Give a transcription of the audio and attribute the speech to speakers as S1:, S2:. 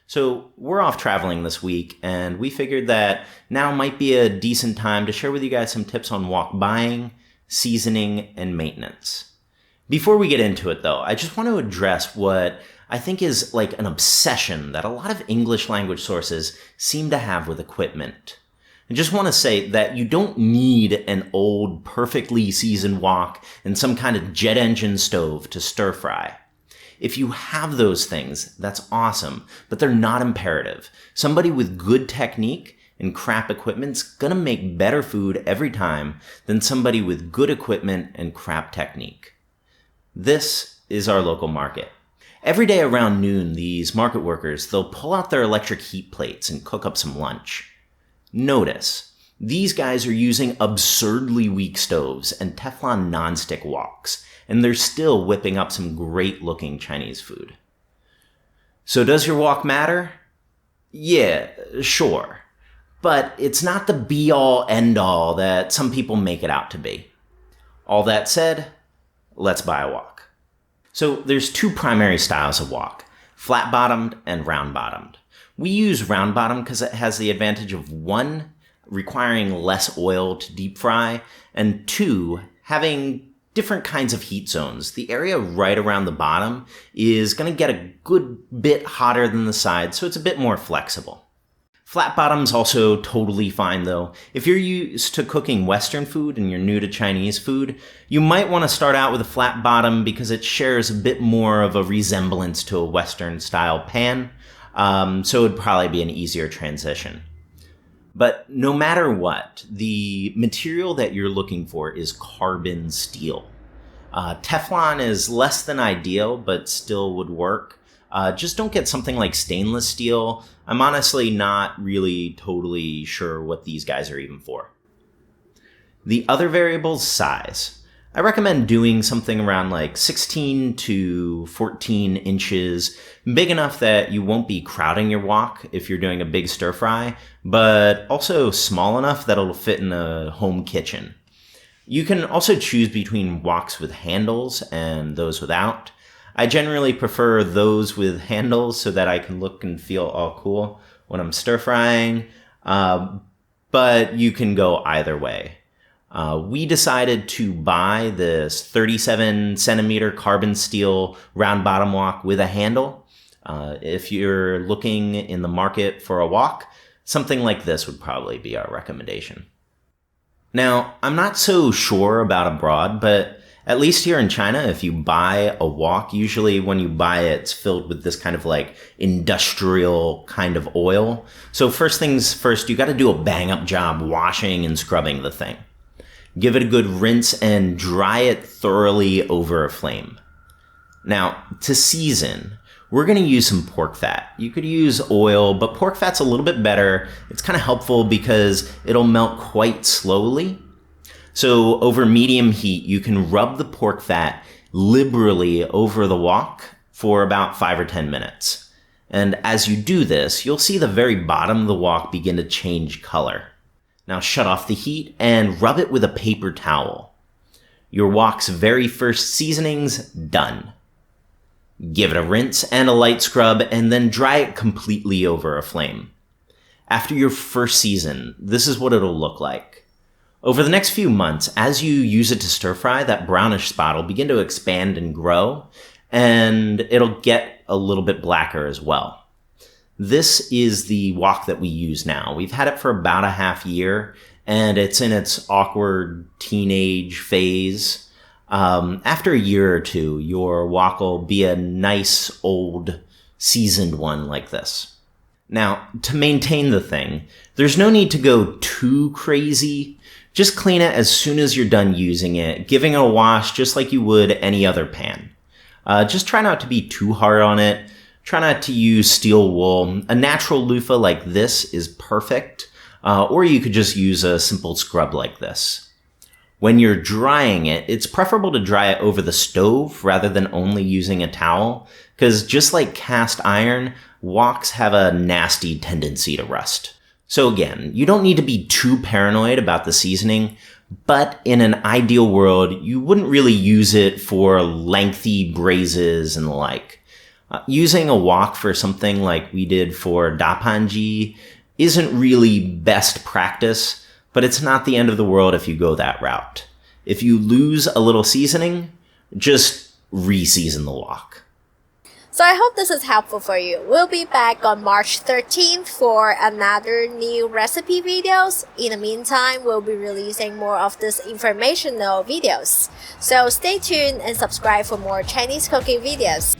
S1: So we're off traveling this week, and we figured that now might be a decent time to share with you guys some tips on wok buying, seasoning, and maintenance. Before we get into it though, I just want to address what I think is like an obsession that a lot of English language sources seem to have with equipment. I just want to say that you don't need an old, perfectly seasoned wok and some kind of jet engine stove to stir fry. If you have those things, that's awesome, but they're not imperative. Somebody with good technique and crap equipment's gonna make better food every time than somebody with good equipment and crap technique. This is our local market. Every day around noon, these market workers, they'll pull out their electric heat plates and cook up some lunch. Notice, these guys are using absurdly weak stoves and Teflon nonstick woks, and they're still whipping up some great-looking Chinese food. So does your wok matter? Yeah, sure. But it's not the be-all, end-all that some people make it out to be. All that said, let's buy a wok. So there's two primary styles of wok, flat-bottomed and round-bottomed. We use round-bottom because it has the advantage of one, requiring less oil to deep fry, and two, having different kinds of heat zones. The area right around the bottom is going to get a good bit hotter than the side, so it's a bit more flexible. Flat bottom's also totally fine though. If you're used to cooking Western food and you're new to Chinese food, you might want to start out with a flat bottom because it shares a bit more of a resemblance to a Western style pan, so it would probably be an easier transition. But no matter what, the material that you're looking for is carbon steel. Teflon is less than ideal, but still would work. Just don't get something like stainless steel. I'm honestly not really totally sure what these guys are even for. The other variable is size. I recommend doing something around like 16 to 14 inches, big enough that you won't be crowding your wok if you're doing a big stir fry, but also small enough that it'll fit in a home kitchen. You can also choose between woks with handles and those without. I generally prefer those with handles so that I can look and feel all cool when I'm stir frying, but you can go either way. We decided to buy this 37 centimeter carbon steel round bottom wok with a handle. If you're looking in the market for a wok, something like this would probably be our recommendation. Now, I'm not so sure about abroad, but at least here in China, if you buy a wok, usually when you buy it, it's filled with this kind of like industrial kind of oil. So first things first, you got to do a bang up job washing and scrubbing the thing. Give it a good rinse and dry it thoroughly over a flame. Now, to season, we're going to use some pork fat. You could use oil, but pork fat's a little bit better. It's kind of helpful because it'll melt quite slowly. So over medium heat, you can rub the pork fat liberally over the wok for about 5 or 10 minutes. And as you do this, you'll see the very bottom of the wok begin to change color. Now shut off the heat and rub it with a paper towel. Your wok's very first seasoning's done. Give it a rinse and a light scrub and then dry it completely over a flame. After your first season, this is what it'll look like. Over the next few months, as you use it to stir fry, that brownish spot will begin to expand and grow, and it'll get a little bit blacker as well. This is the wok that we use now. We've had it for about a half year, and it's in its awkward teenage phase. After a year or two, your wok will be a nice, old, seasoned one like this. Now, to maintain the thing, there's no need to go too crazy. Just clean it as soon as you're done using it, giving it a wash just like you would any other pan. Just try not to be too hard on it. Try not to use steel wool. A natural loofah like this is perfect, or you could just use a simple scrub like this. When you're drying it, it's preferable to dry it over the stove rather than only using a towel, because just like cast iron, woks have a nasty tendency to rust. So again, you don't need to be too paranoid about the seasoning, but in an ideal world, you wouldn't really use it for lengthy braises and the like. Using a wok for something like we did for dapanji isn't really best practice, but it's not the end of the world if you go that route. If you lose a little seasoning, just re-season the wok.
S2: So I hope this is helpful for you. We'll be back on March 13th for another new recipe videos. In the meantime, we'll be releasing more of these informational videos. So stay tuned and subscribe for more Chinese cooking videos.